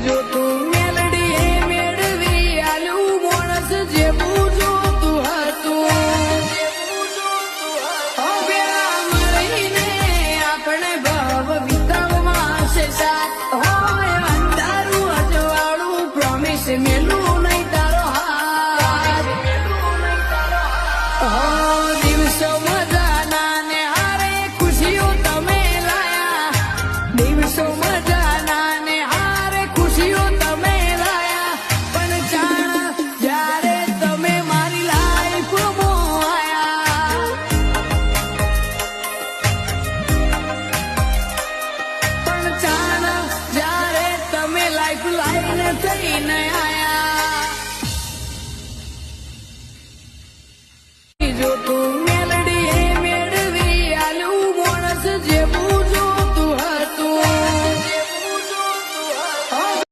જો તું મેલડી મેળવી આલું માણસ જેવું જોતું હતું હવે મળીને આપણે ભવ વિતવમાં છે સાથ હવે અંધારું અજવાળું પ્રોમિસ મેલું નહીં તારો હાથ દિવસો મજાના ને હારે ખુશીઓ તમે લાયા દિવસો મજાના ને હારે ખુશીઓ તમે લાયા પણ જાણ જ્યારે તમે મારી લાઈફમાં આયા પણ જાણ જ્યારે તમે લાઈફ લાઈન થઈને આયા